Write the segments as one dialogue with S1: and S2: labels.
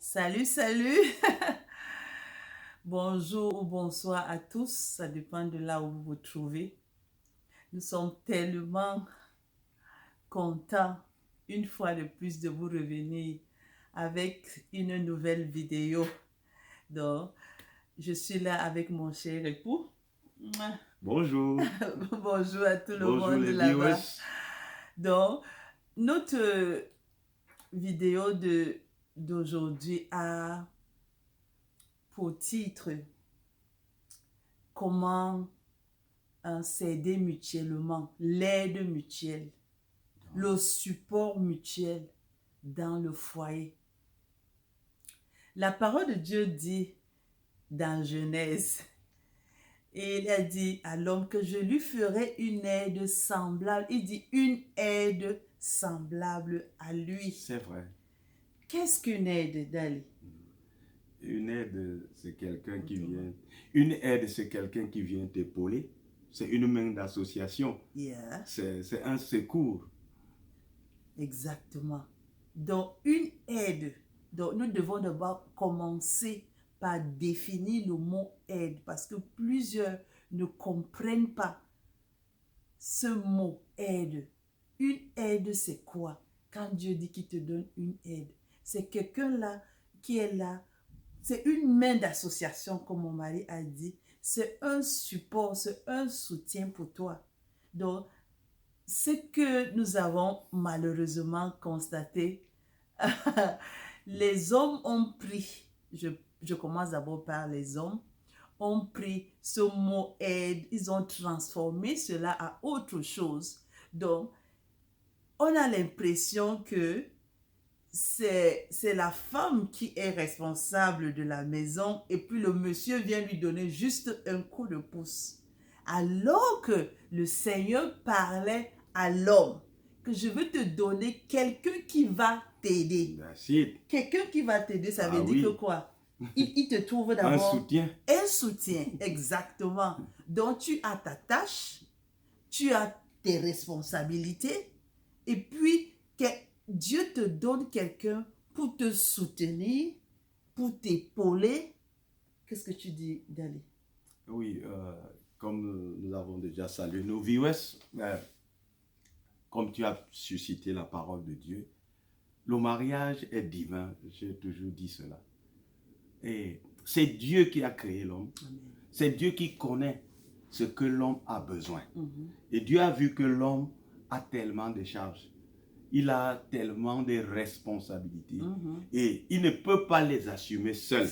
S1: Salut, salut. Bonjour ou bonsoir à tous. Ça dépend de là où vous vous trouvez. Nous sommes tellement contents une fois de plus de vous revenir avec une nouvelle vidéo. Donc, je suis là avec mon cher époux.
S2: Bonjour.
S1: Bonjour à tout le
S2: Bonjour
S1: monde
S2: les
S1: là-bas.
S2: viewers.
S1: Donc, notre vidéo d'aujourd'hui a pour titre comment s'aider mutuellement, l'aide mutuelle, le support mutuel dans le foyer. La parole de Dieu dit dans Genèse, et il a dit à l'homme que je lui ferai une aide semblable. Il dit une aide semblable à lui.
S2: C'est vrai.
S1: Qu'est-ce qu'une aide, Dali?
S2: Une aide, c'est quelqu'un qui vient. Une aide, c'est quelqu'un qui vient t'épauler. C'est une main d'association.
S1: Yeah.
S2: C'est un secours.
S1: Exactement. Donc, une aide. Donc, nous devons d'abord commencer par définir le mot aide parce que plusieurs ne comprennent pas ce mot aide. Une aide, c'est quoi? Quand Dieu dit qu'il te donne une aide, c'est quelqu'un là qui est là. C'est une main d'association, comme mon mari a dit. C'est un support, c'est un soutien pour toi. Donc, ce que nous avons malheureusement constaté, les hommes ont pris, je commence d'abord par les hommes, ont pris ce mot aide, ils ont transformé cela à autre chose. Donc, on a l'impression que c'est la femme qui est responsable de la maison et puis le monsieur vient lui donner juste un coup de pouce. Alors que le Seigneur parlait à l'homme que je veux te donner quelqu'un qui va t'aider. Quelqu'un qui va t'aider, ça veut dire que quoi? Il te trouve d'abord
S2: un soutien.
S1: Un soutien, exactement. Donc tu as ta tâche, tu as tes responsabilités et puis Dieu te donne quelqu'un pour te soutenir, pour t'épauler. Qu'est-ce que tu dis, Dali?
S2: Oui, comme nous avons déjà salué nos viewers, comme tu as suscité la parole de Dieu, le mariage est divin, j'ai toujours dit cela. Et c'est Dieu qui a créé l'homme. C'est Dieu qui connaît ce que l'homme a besoin. Et Dieu a vu que l'homme a tellement de charges. Il a tellement de responsabilités. Et il ne peut pas les assumer seul.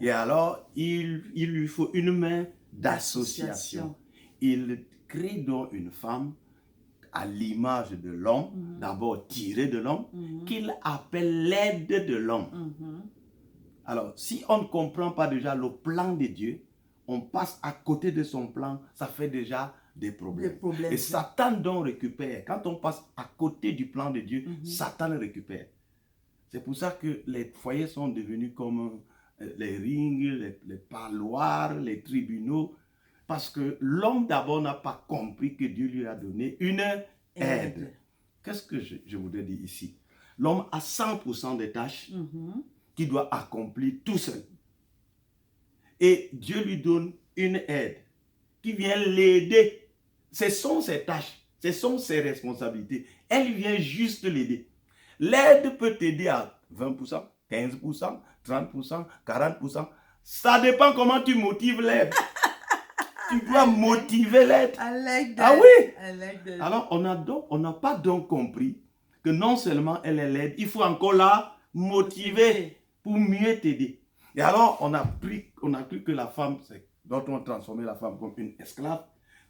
S2: Et alors, il lui faut une main d'association. Il crée donc une femme à l'image de l'homme, d'abord tirée de l'homme, qu'il appelle l'aide de l'homme. Alors, si on ne comprend pas déjà le plan de Dieu, on passe à côté de son plan, ça fait déjà des problèmes. Et Satan donc récupère. Quand on passe à côté du plan de Dieu, Satan récupère. C'est pour ça que les foyers sont devenus comme les rings, les parloirs, les tribunaux. Parce que l'homme d'abord n'a pas compris que Dieu lui a donné une aide. Qu'est-ce que je voudrais dire ici? L'homme a 100% des tâches qu'il doit accomplir tout seul. Et Dieu lui donne une aide qui vient l'aider. Ce sont ses tâches, ce sont ses responsabilités. Elle vient juste l'aider. L'aide peut t'aider à 20%, 15%, 30%, 40%. Ça dépend comment tu motives l'aide. Tu dois motiver l'aide. Ah oui. Alors, on n'a pas donc compris que non seulement elle est l'aide, il faut encore la motiver pour mieux t'aider. Et alors, on a cru que la femme, d'autres ont transformé la femme comme une esclave,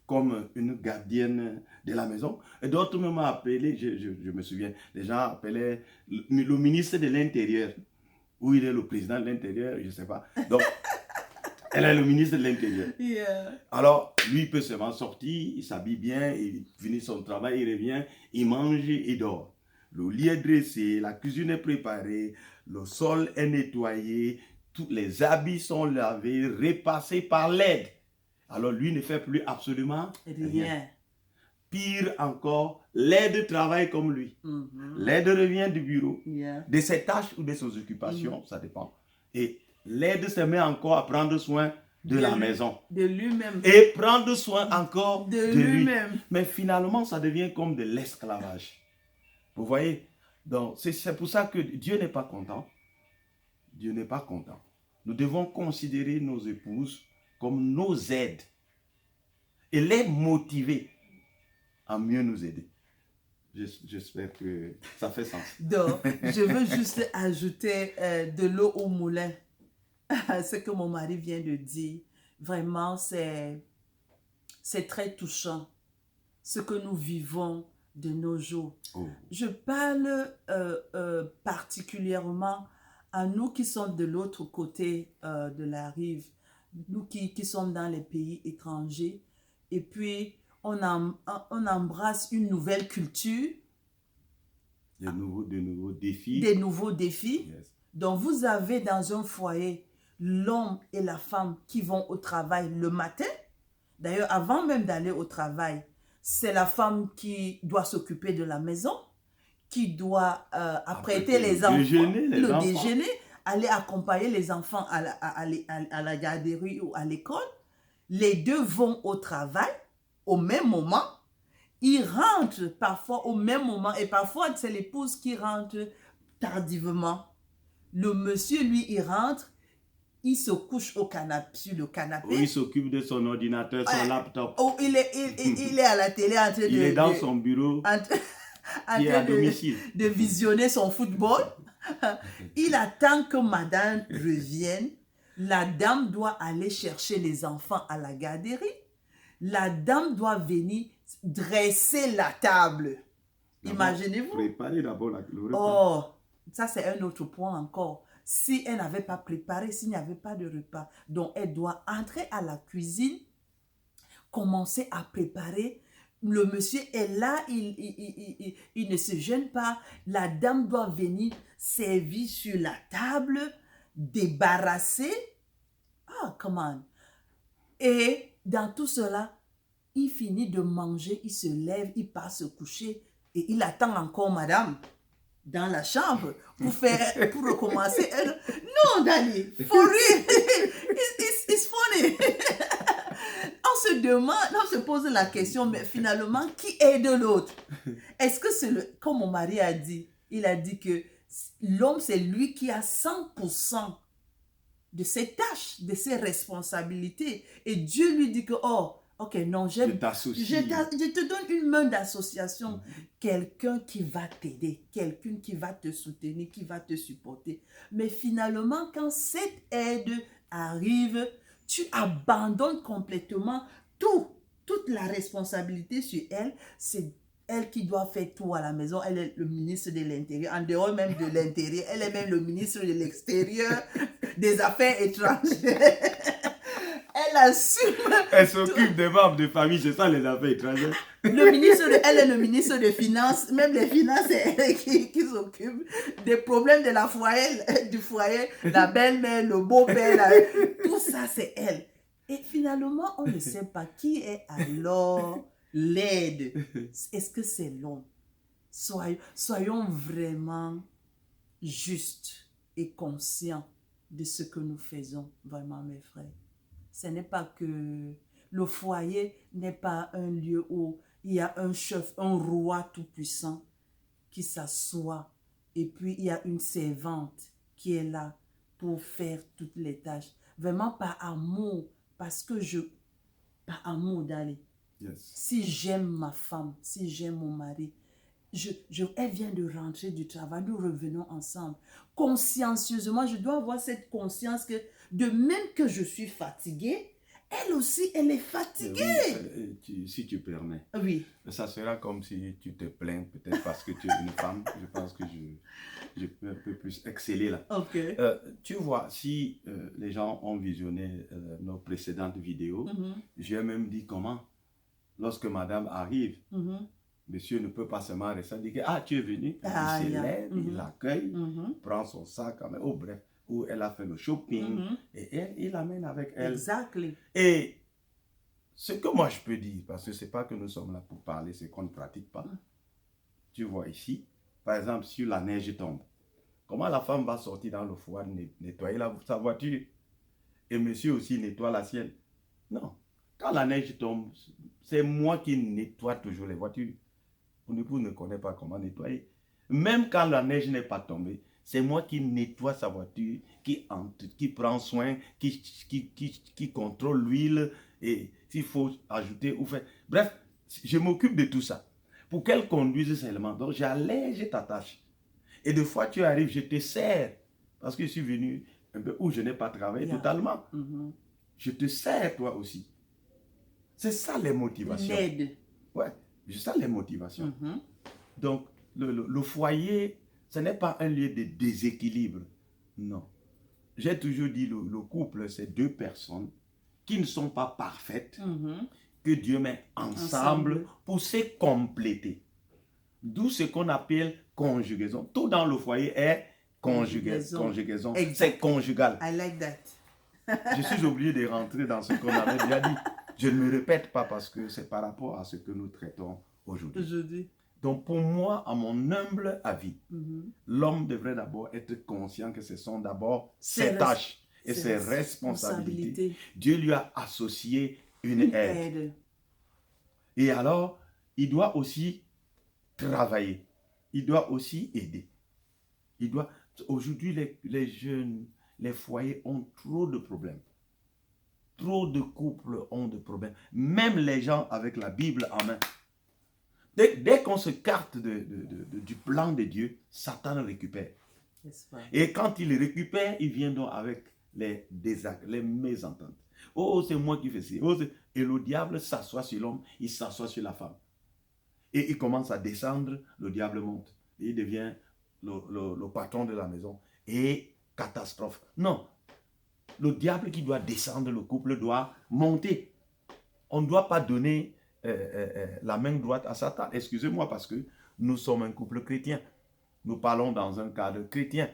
S2: comme une gardienne de la maison. Et d'autres m'ont appelé, je me souviens, les gens appelaient le ministre de l'Intérieur. Où il est le président de l'Intérieur, je ne sais pas. Donc, elle est le ministre de l'Intérieur. Alors, lui, il peut seulement sortir, il s'habille bien, il finit son travail, il revient, il mange, il dort. Le lit est dressé, la cuisine est préparée, le sol est nettoyé, tous les habits sont lavés, repassés par l'aide. Alors, lui ne fait plus absolument rien. Pire encore, l'aide travaille comme lui. L'aide revient du bureau, de ses tâches ou de ses occupations, ça dépend. Et l'aide se met encore à prendre soin de la maison.
S1: De lui-même.
S2: Et prendre soin encore
S1: de
S2: lui.
S1: lui-même.
S2: Mais finalement, ça devient comme de l'esclavage. Vous voyez? Donc, c'est pour ça que Dieu n'est pas content. Dieu n'est pas content. Nous devons considérer nos épouses comme nos aides et les motiver à mieux nous aider. J'espère que ça fait sens.
S1: Donc, je veux juste ajouter de l'eau au moulin à ce que mon mari vient de dire. Vraiment, c'est très touchant ce que nous vivons de nos jours.
S2: Oh.
S1: Je parle particulièrement à nous qui sommes de l'autre côté de la rive, nous qui sommes dans les pays étrangers, et puis on embrasse une nouvelle culture.
S2: De nouveaux défis.
S1: Des nouveaux défis.
S2: Yes.
S1: Donc vous avez dans un foyer l'homme et la femme qui vont au travail le matin. D'ailleurs, avant même d'aller au travail, c'est la femme qui doit s'occuper de la maison, qui doit apprêter les enfants, le déjeuner, aller accompagner les enfants à la garderie ou à l'école. Les deux vont au travail au même moment. Ils rentrent parfois au même moment et parfois c'est l'épouse qui rentre tardivement. Le monsieur, lui, il rentre, il se couche sur le canapé.
S2: Oh, il s'occupe de son ordinateur, son laptop.
S1: Oh, il est à la télé en train de...
S2: Il est dans son bureau.
S1: En train de visionner son football. Il attend que madame revienne. La dame doit aller chercher les enfants à la garderie. La dame doit venir dresser la table. Imaginez-vous.
S2: Préparer d'abord le repas.
S1: Oh, ça c'est un autre point encore. Si elle n'avait pas préparé, s'il n'y avait pas de repas, donc elle doit entrer à la cuisine, commencer à préparer. Le monsieur est là, il ne se gêne pas. La dame doit venir servir sur la table, débarrasser. Ah, come on. Et dans tout cela, il finit de manger, il se lève, il part se coucher et il attend encore madame dans la chambre pour recommencer. Non, Danny, for real, it's funny. On se demande, on se pose la question, mais finalement, qui aide l'autre? Est-ce que c'est comme mon mari a dit, il a dit que l'homme, c'est lui qui a 100% de ses tâches, de ses responsabilités. Et Dieu lui dit que, oh, ok, non, je te donne une main d'association. Quelqu'un qui va t'aider, quelqu'un qui va te soutenir, qui va te supporter. Mais finalement, quand cette aide arrive, tu abandonnes complètement toute la responsabilité sur elle. C'est elle qui doit faire tout à la maison. Elle est le ministre de l'Intérieur. En dehors même de l'Intérieur, elle est même le ministre de l'Extérieur, des Affaires étrangères. Elle assume.
S2: Elle s'occupe des membres de famille, c'est ça les affaires étrangères.
S1: Elle est le ministre des Finances. Même les Finances, c'est elle qui s'occupe des problèmes de la foyer, du foyer. La belle-mère, le beau-père, tout ça, c'est elle. Et finalement, on ne sait pas qui est alors l'aide. Est-ce que c'est l'homme? Soyons vraiment justes et conscients de ce que nous faisons, vraiment, mes frères. Ce n'est pas que le foyer n'est pas un lieu où il y a un chef, un roi tout-puissant qui s'assoit et puis il y a une servante qui est là pour faire toutes les tâches. Vraiment par amour, parce que par amour d'aller.
S2: Yes.
S1: Si j'aime ma femme, si j'aime mon mari, elle vient de rentrer du travail, nous revenons ensemble. Consciencieusement, je dois avoir cette conscience que de même que je suis fatiguée, elle aussi, elle est fatiguée.
S2: Oui, si tu permets.
S1: Oui.
S2: Ça sera comme si tu te plains peut-être parce que tu es une femme. Je pense que je peux un peu plus exceller là.
S1: Ok.
S2: Tu vois, si les gens ont visionné nos précédentes vidéos, j'ai même dit comment, lorsque madame arrive, monsieur ne peut pas seulement rester, il dit ah, tu es venu, il se lève, il l'accueille, prend son sac, oh bref, où elle a fait le shopping, et il l'amène avec elle.
S1: Exactly.
S2: Et ce que moi je peux dire, parce que ce n'est pas que nous sommes là pour parler, c'est qu'on ne pratique pas. Tu vois ici, par exemple, si la neige tombe, comment la femme va sortir dans le foie nettoyer sa voiture et monsieur aussi nettoie la sienne? Non. Quand la neige tombe, c'est moi qui nettoie toujours les voitures. Mon épouse ne connaît pas comment nettoyer. Même quand la neige n'est pas tombée, c'est moi qui nettoie sa voiture, qui prend soin, qui contrôle l'huile et s'il faut ajouter ou faire. Bref, je m'occupe de tout ça pour qu'elle conduise seulement. Donc j'allège ta tâche. Et des fois tu arrives, je te sers parce que je suis venu un peu où je n'ai pas travaillé totalement. Je te sers toi aussi. C'est ça les motivations.
S1: L'aide.
S2: Ouais, c'est ça les motivations. Donc, le foyer, ce n'est pas un lieu de déséquilibre. Non. J'ai toujours dit, le couple, c'est deux personnes qui ne sont pas parfaites, que Dieu met ensemble pour se compléter. D'où ce qu'on appelle conjugaison. Tout dans le foyer est conjugaison. C'est conjugal.
S1: I like that.
S2: Je suis obligé de rentrer dans ce qu'on avait déjà dit. Je ne me répète pas parce que c'est par rapport à ce que nous traitons aujourd'hui. Donc pour moi, à mon humble avis, l'homme devrait d'abord être conscient que ce sont d'abord ses tâches et ses responsabilités. Dieu lui a associé une aide. Et alors, il doit aussi travailler. Il doit aussi aider. Aujourd'hui, les jeunes, les foyers ont trop de problèmes. Trop de couples ont de problèmes. Même les gens avec la Bible en main. Dès qu'on se carte du plan de Dieu, Satan récupère. Et quand il récupère, il vient donc avec les mésententes. Oh, c'est moi qui fais ça. Et le diable s'assoit sur l'homme, il s'assoit sur la femme. Et il commence à descendre, le diable monte. Et il devient le patron de la maison. Et catastrophe. Non. Le diable qui doit descendre, le couple doit monter. On ne doit pas donner la main droite à Satan. Excusez-moi parce que nous sommes un couple chrétien. Nous parlons dans un cadre chrétien.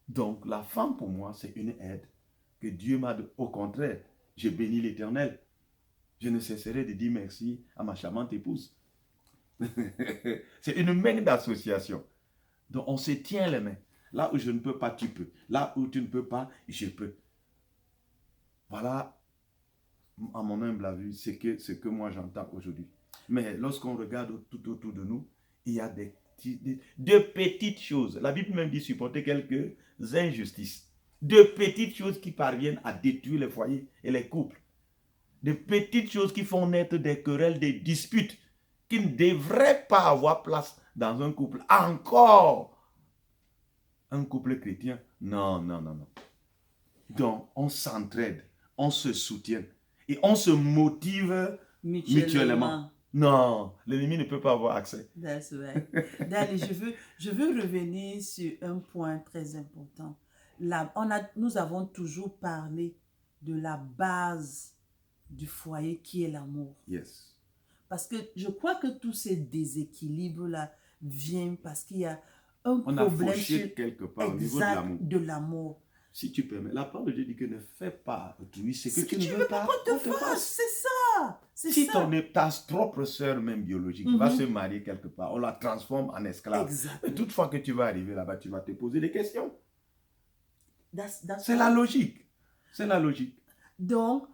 S2: Donc la femme pour moi c'est une aide que Dieu m'a donné. Au contraire, je bénis l'Éternel. Je ne cesserai de dire merci à ma charmante épouse. C'est une main d'association. Donc on se tient les mains. Là où je ne peux pas, tu peux. Là où tu ne peux pas, je peux. Voilà, à mon humble avis, ce que moi j'entends aujourd'hui. Mais lorsqu'on regarde tout autour de nous, il y a de petites choses. La Bible même dit supporter quelques injustices. De petites choses qui parviennent à détruire les foyers et les couples. De petites choses qui font naître des querelles, des disputes qui ne devraient pas avoir place dans un couple. Encore un couple chrétien. Non. Donc, on s'entraide, on se soutient et on se motive mutuellement. Non, l'ennemi ne peut pas avoir accès.
S1: That's right. Dali, je veux revenir sur un point très important. Nous avons toujours parlé de la base du foyer qui est l'amour.
S2: Yes.
S1: Parce que je crois que tous ces déséquilibres-là viennent parce qu'il y a un
S2: problème. On a fauché quelque part au niveau
S1: de l'amour.
S2: Si tu permets, la parole de Dieu dit que ne fais pas autrui ce que tu ne
S1: veux
S2: veux pas
S1: qu'on te fasse. C'est ça.
S2: Si ta propre soeur même biologique va se marier quelque part, on la transforme en esclave. Et toutefois que tu vas arriver là-bas, tu vas te poser des questions. C'est la logique. C'est la logique.
S1: Donc,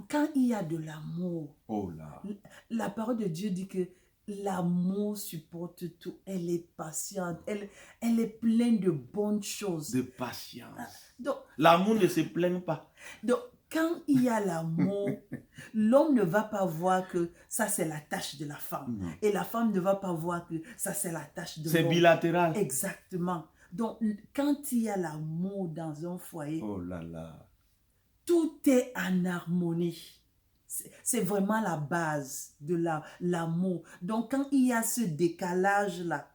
S1: quand il y a de l'amour,
S2: oh là,
S1: la parole de Dieu dit que l'amour supporte tout, elle est patiente, elle est pleine de bonnes choses.
S2: De patience. L'amour ne se plaint pas.
S1: Donc, quand il y a l'amour, l'homme ne va pas voir que ça c'est la tâche de la femme.
S2: Non.
S1: Et la femme ne va pas voir que ça c'est la tâche de l'homme.
S2: C'est bilatéral.
S1: Exactement. Donc, quand il y a l'amour dans un foyer,
S2: oh là là,
S1: tout est en harmonie. C'est vraiment la base de l'amour. Donc, quand il y a ce décalage-là,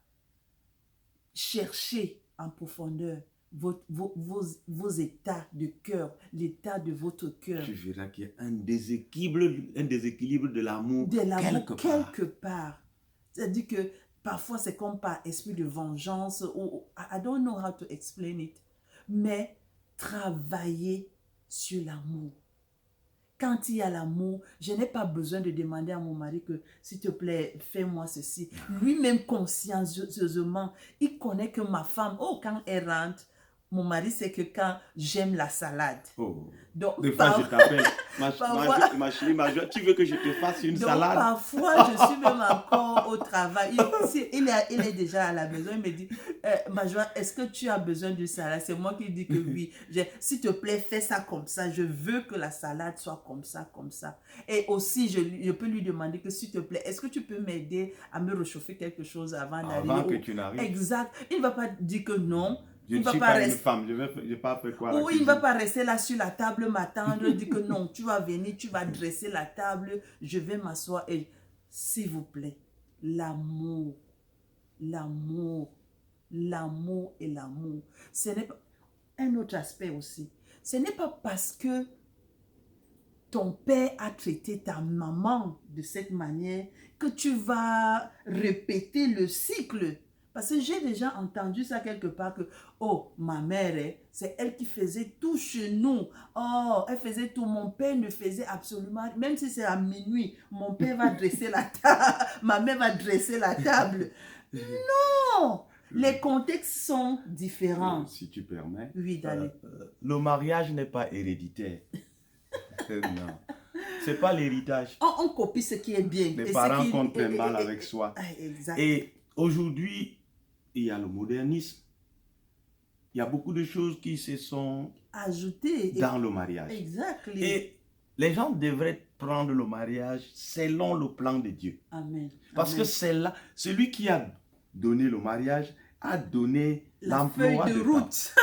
S1: cherchez en profondeur vos états de cœur, l'état de votre cœur.
S2: Tu verras qu'il y a un déséquilibre de l'amour
S1: quelque part. C'est-à-dire que parfois, c'est comme par esprit de vengeance. I don't know how to explain it. Mais travailler sur l'amour. quand il y a l'amour, je n'ai pas besoin de demander à mon mari que, s'il te plaît, fais-moi ceci. Lui-même, consciencieusement, il connaît que ma femme, quand elle rentre, mon mari sait que quand j'aime la salade.
S2: Oh.
S1: Donc,
S2: Des fois, je t'appelle.
S1: parfois-
S2: Ma chérie, ma joie, tu veux que je te fasse une
S1: Donc,
S2: salade?
S1: parfois, je suis même encore au travail. Il est déjà à la maison. Il me dit, ma joie, est-ce que tu as besoin d'une salade? C'est moi qui dis que oui. S'il te plaît, fais ça comme ça. Je veux que la salade soit comme ça, comme ça. Et aussi, je peux lui demander que, s'il te plaît, est-ce que tu peux m'aider à me réchauffer quelque chose avant d'arriver?
S2: Avant que tu n'arrives.
S1: Exact. Il ne va pas dire que non.
S2: Je ne
S1: va
S2: suis
S1: pas
S2: pas une
S1: rester...
S2: femme, je vais pas faire quoi à la
S1: Ou il ne
S2: cuisine.
S1: va pas rester là sur la table m'attendre, dire que non, tu vas venir, tu vas dresser la table, je vais m'asseoir. Et s'il vous plaît, l'amour, l'amour, l'amour et l'amour. Ce n'est pas un autre aspect aussi. Ce n'est pas parce que ton père a traité ta maman de cette manière que tu vas répéter le cycle. Parce que j'ai déjà entendu ça quelque part que, oh, ma mère, c'est elle qui faisait tout chez nous. Oh, elle faisait tout. Mon père ne faisait absolument, même si c'est à minuit, mon père va dresser la table, ma mère va dresser la table. Non! Les contextes sont différents.
S2: Si tu permets.
S1: Oui, d'aller.
S2: Le mariage n'est pas héréditaire. Non. C'est pas l'héritage.
S1: On copie ce qui est bien.
S2: Les
S1: Et
S2: parents
S1: ce qui...
S2: comptent un mal avec soi.
S1: Exact.
S2: Et aujourd'hui, il y a le modernisme. Il y a beaucoup de choses qui se sont
S1: ajoutées
S2: dans le mariage.
S1: Exactly.
S2: Et les gens devraient prendre le mariage selon le plan de Dieu.
S1: Amen.
S2: Parce
S1: Amen.
S2: que c'est là, celui qui a donné le mariage a donné
S1: la feuille
S2: l'emploi
S1: de route.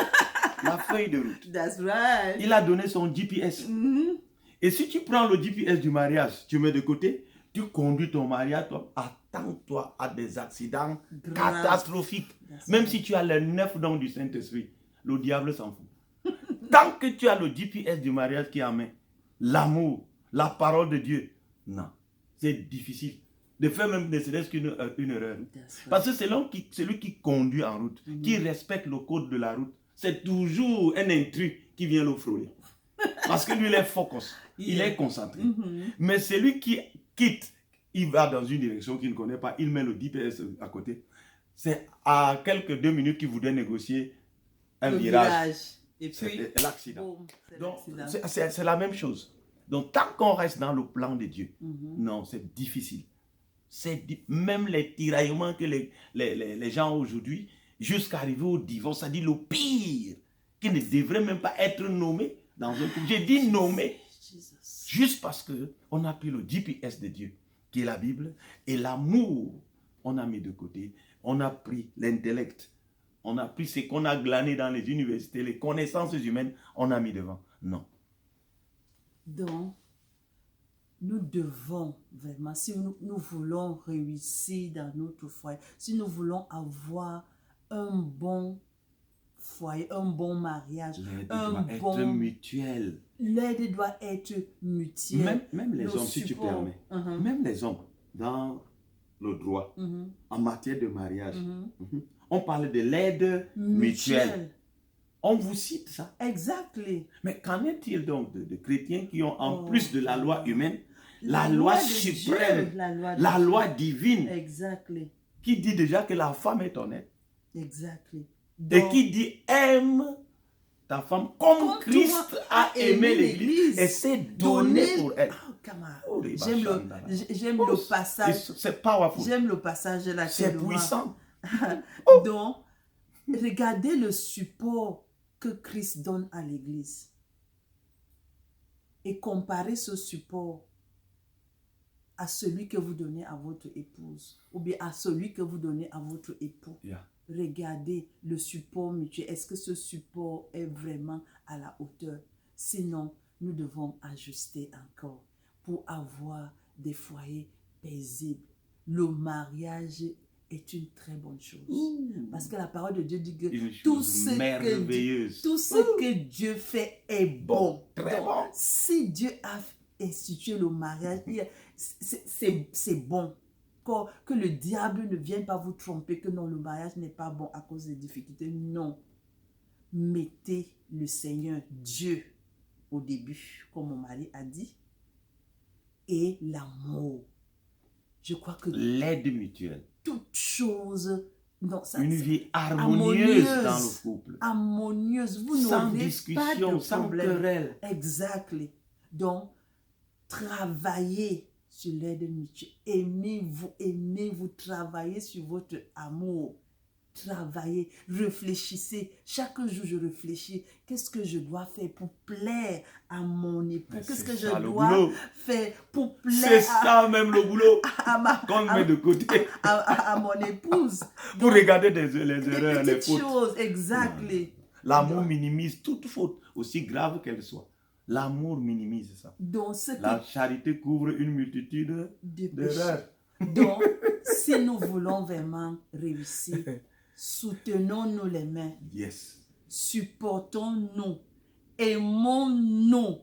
S2: La feuille de route.
S1: That's right.
S2: Il a donné son GPS.
S1: Mm-hmm.
S2: Et si tu prends le GPS du mariage, tu mets de côté, tu conduis ton mariage, toi, attends-toi à des accidents catastrophiques. Même si tu as les 9 dons du Saint-Esprit, le diable s'en fout. Tant que tu as le GPS du mariage qui est en main, l'amour, la parole de Dieu, non, c'est difficile de faire même ne serait-ce qu'une erreur. Parce que c'est celui qui conduit en route, qui respecte le code de la route, c'est toujours un intrus qui vient le frôler. Parce que lui, il est focus, il est concentré. Mais celui qui quitte, il va dans une direction qu'il ne connaît pas, il met le GPS à côté. C'est à quelques 2 minutes qu'il voudrait négocier un virage.
S1: Et puis,
S2: l'accident. Donc, c'est la même chose. Donc, tant qu'on reste dans le plan de Dieu, non, c'est difficile. Même les tiraillements que les gens ont aujourd'hui, jusqu'à arriver au divorce, ça dit le pire, qui ne devrait même pas être nommé dans un couple. J'ai dit nommé, juste parce qu'on a pris le GPS de Dieu, qui est la Bible, et l'amour, on a mis de côté. On a pris l'intellect, on a pris ce qu'on a glané dans les universités, les connaissances humaines, on a mis devant. Non.
S1: Donc, nous devons vraiment, si nous voulons réussir dans notre foyer, si nous voulons avoir un bon foyer, un bon mariage,
S2: l'aide doit être mutuelle.
S1: L'aide doit être mutuelle.
S2: Même les hommes, si tu permets, même les hommes, dans le droit, en matière de mariage, on parle de l'aide mutuelle. On vous cite ça.
S1: Exactly.
S2: Mais qu'en est-il donc de chrétiens qui ont, en plus de la loi humaine, la loi suprême, la loi divine,
S1: exactly,
S2: qui dit déjà que la femme est honnête.
S1: Exactly.
S2: Donc, et qui dit aime ta femme comme Christ a aimé l'Église et s'est donné pour elle.
S1: Oh, j'aime le passage.
S2: C'est powerful.
S1: J'aime le passage là.
S2: C'est puissant.
S1: Donc, regardez le support que Christ donne à l'Église et comparez ce support à celui que vous donnez à votre épouse ou bien à celui que vous donnez à votre époux. Regardez le support mutuel. Est-ce que ce support est vraiment à la hauteur? Sinon, nous devons ajuster encore pour avoir des foyers paisibles. Le mariage est une très bonne chose. Parce que la parole de Dieu dit que tout ce que Dieu fait est bon.
S2: Très bon.
S1: Si Dieu a institué le mariage, c'est bon. Que le diable ne vienne pas vous tromper, que non, le mariage n'est pas bon à cause des difficultés. Non. Mettez le Seigneur Dieu au début, comme mon mari a dit. et l'amour. Je crois que
S2: L'aide mutuelle.
S1: toute chose, non, ça,
S2: Une
S1: ça-
S2: vie harmonieuse dans le
S1: harmonieuse,
S2: couple.
S1: harmonieuse. Vous
S2: Sans
S1: n'aurez pas
S2: discussion,
S1: de
S2: sans
S1: problème.
S2: querelle.
S1: Exactly. Donc, travaillez sur l'aide mutuelle. Aimez-vous, travaillez sur votre amour. Travaillez, réfléchissez. Chaque jour, je réfléchis. Qu'est-ce que je dois faire pour plaire à mon époux?
S2: Mais
S1: Qu'est-ce
S2: c'est
S1: que je
S2: ça, le
S1: dois
S2: boulot.
S1: faire pour
S2: C'est
S1: plaire
S2: ça même le boulot
S1: à ma,
S2: qu'on
S1: à-
S2: met de côté
S1: à mon épouse?
S2: pour
S1: Donc,
S2: regarder les
S1: des
S2: erreurs, les
S1: petites
S2: fautes.
S1: choses, exactly.
S2: L'amour minimise toute faute, aussi grave qu'elle soit. L'amour minimise ça.
S1: Donc, ce que
S2: La charité couvre une multitude
S1: de péché.
S2: d'erreurs.
S1: Donc, si nous voulons vraiment réussir, soutenons-nous les mains,
S2: Yes.
S1: supportons-nous, aimons-nous.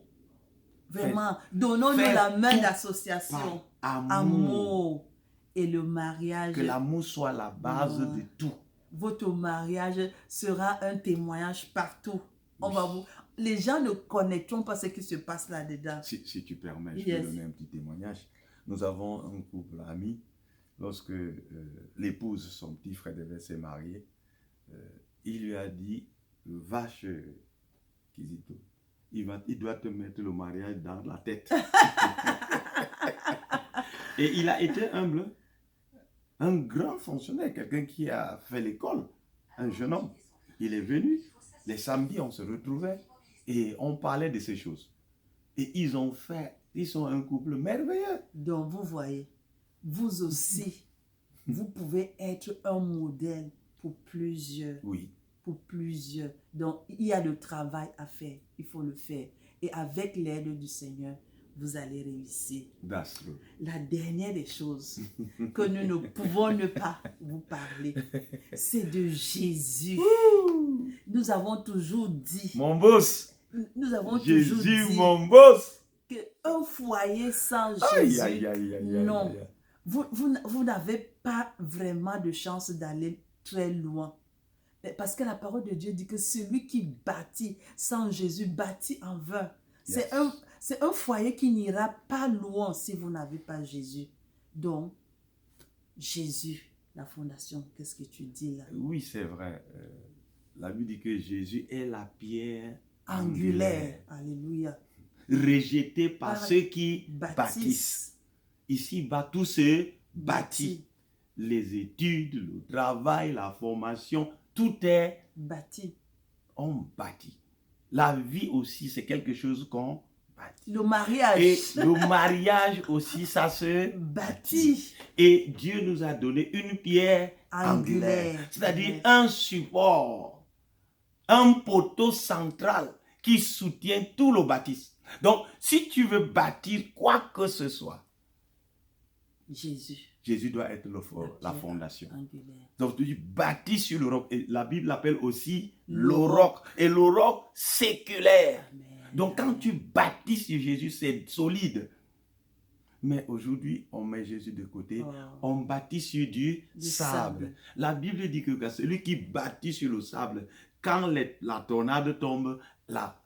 S1: Vraiment, donnons-nous
S2: faites
S1: la main
S2: tout
S1: d'association.
S2: Par amour.
S1: Amour. Et le mariage,
S2: Que l'amour soit la base
S1: Ouais.
S2: de tout.
S1: votre mariage sera un témoignage partout. On va vous... Les gens ne connaîtront pas ce qui se passe là-dedans.
S2: Si tu permets, je
S1: Yes.
S2: vais donner un petit témoignage. Nous avons un couple ami. Lorsque l'épouse, son petit frère devait se marier, il lui a dit, vache Kizito, il doit te mettre le mariage dans la tête. Et il a été humble. Un grand fonctionnaire, quelqu'un qui a fait l'école, un jeune homme. Il est venu, les samedis on se retrouvait et on parlait de ces choses. Et ils sont un couple merveilleux.
S1: Donc, vous voyez, vous aussi, vous pouvez être un modèle pour plusieurs.
S2: Oui,
S1: Pour plusieurs. Donc, il y a le travail à faire. Il faut le faire. Et avec l'aide du Seigneur, vous allez réussir.
S2: that's true.
S1: La dernière des choses que nous ne pouvons ne pas vous parler, c'est de Jésus. Nous avons toujours dit,
S2: Mon boss,
S1: nous avons toujours
S2: Jésus,
S1: dit
S2: mon boss.
S1: qu'un foyer sans
S2: Aïe,
S1: Jésus,
S2: aïe, aïe, aïe, aïe,
S1: non.
S2: aïe, aïe.
S1: Vous n'avez pas vraiment de chance d'aller très loin. Parce que la parole de Dieu dit que celui qui bâtit sans Jésus bâtit en vain.
S2: Yes.
S1: C'est un foyer qui n'ira pas loin si vous n'avez pas Jésus. Donc, Jésus, la fondation, qu'est-ce que tu dis là?
S2: Oui, c'est vrai. La Bible dit que Jésus est la pierre
S1: Angulaire. Alléluia.
S2: rejetée par
S1: Par-
S2: ceux qui bâtissent.
S1: Baptiste.
S2: Ici-bas, tout se bâtit. Les études, le travail, la formation, tout est,
S1: Bâti.
S2: on bâtit. La vie aussi, c'est quelque chose qu'on bâtit.
S1: Le mariage.
S2: Et le mariage aussi, ça se
S1: Bâti.
S2: Et Dieu nous a donné une pierre angulaire,
S1: Angulaire.
S2: c'est-à-dire
S1: Yes.
S2: un support, un poteau central qui soutient tout le bâtisse. Donc, si tu veux bâtir quoi que ce soit,
S1: Jésus.
S2: Jésus doit être la
S1: pierre
S2: fondation.
S1: Angulaire.
S2: Donc, tu dis bâti sur le roc. Et la Bible l'appelle aussi
S1: Le
S2: le
S1: roc.
S2: roc. Et le roc séculaire.
S1: Amen.
S2: Donc, quand tu bâtis sur Jésus, c'est solide. Mais aujourd'hui, on met Jésus de côté.
S1: Oh.
S2: On bâtit sur du
S1: Du
S2: sable.
S1: sable.
S2: La Bible dit que celui qui bâtit sur le sable, quand la tornade tombe,
S1: La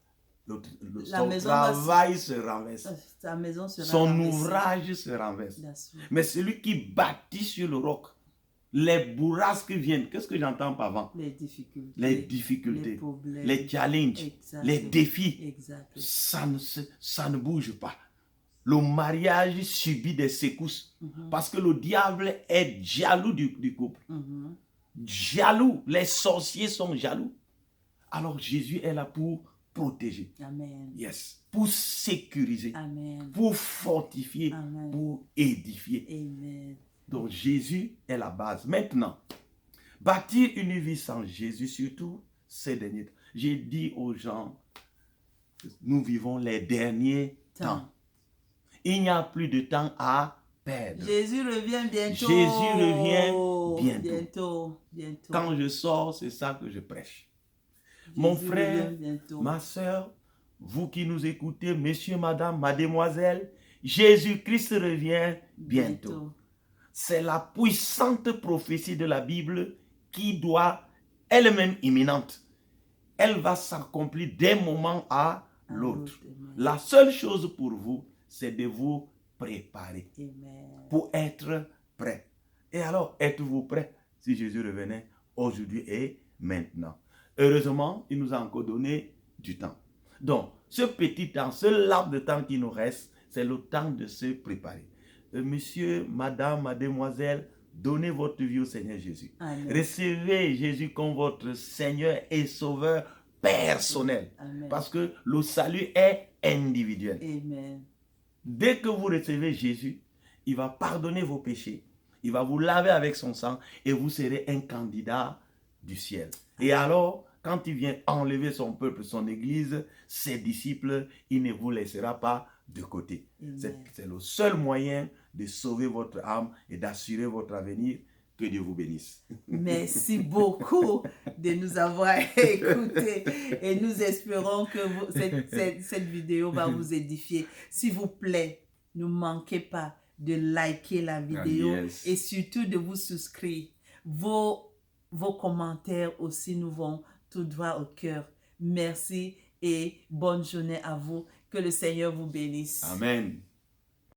S2: son
S1: maison va
S2: travail se renverse.
S1: Sa maison sera
S2: Son
S1: renversée.
S2: ouvrage se renverse.
S1: That's right.
S2: Mais celui qui bâtit sur le roc, les bourrasques viennent. Qu'est-ce que j'entends par avant?
S1: Les difficultés.
S2: Les difficultés,
S1: Les problèmes.
S2: les challenges,
S1: Exactly.
S2: les défis.
S1: Exactly.
S2: Ça ne bouge pas. Le mariage subit des secousses parce que le diable est jaloux du couple.
S1: Mhm.
S2: Jaloux. Les sorciers sont jaloux. Alors Jésus est là pour protéger.
S1: Amen.
S2: Yes. Pour sécuriser.
S1: Amen.
S2: Pour fortifier.
S1: Amen.
S2: Pour édifier.
S1: Amen.
S2: Donc Jésus est la base. Maintenant, bâtir une vie sans Jésus, surtout ces derniers temps. J'ai dit aux gens, nous vivons les derniers temps. Il n'y a plus de temps à perdre.
S1: Jésus revient bientôt.
S2: Jésus revient bientôt.
S1: Bientôt. Bientôt.
S2: Quand je sors, c'est ça que je prêche.
S1: Jésus
S2: Mon frère,
S1: revient bientôt.
S2: ma soeur, vous qui nous écoutez, messieurs, madame, mademoiselle, Jésus-Christ revient bientôt. C'est la puissante prophétie de la Bible qui doit elle-même imminente. Elle va s'accomplir d'un moment à l'autre.
S1: Amen.
S2: La seule chose pour vous, c'est de vous préparer,
S1: Amen.
S2: pour être prêt. Et alors, êtes-vous prêt si Jésus revenait aujourd'hui et maintenant? Heureusement, il nous a encore donné du temps. Donc, ce petit temps, ce laps de temps qui nous reste, c'est le temps de se préparer. Monsieur, madame, mademoiselle, donnez votre vie au Seigneur Jésus.
S1: Amen.
S2: Recevez Jésus comme votre Seigneur et Sauveur personnel.
S1: Amen.
S2: Parce que le salut est individuel.
S1: Amen.
S2: Dès que vous recevez Jésus, il va pardonner vos péchés. Il va vous laver avec son sang et vous serez un candidat du ciel. Et alors, quand il vient enlever son peuple, son église, ses disciples, il ne vous laissera pas de côté. C'est le seul moyen de sauver votre âme et d'assurer votre avenir. Que Dieu vous bénisse.
S1: Merci beaucoup de nous avoir écoutés et nous espérons que cette vidéo va vous édifier. S'il vous plaît, ne manquez pas de liker la vidéo et surtout de vous souscrire. Vos commentaires aussi nous vont tout droit au cœur. Merci et bonne journée à vous. Que le Seigneur vous bénisse.
S2: Amen.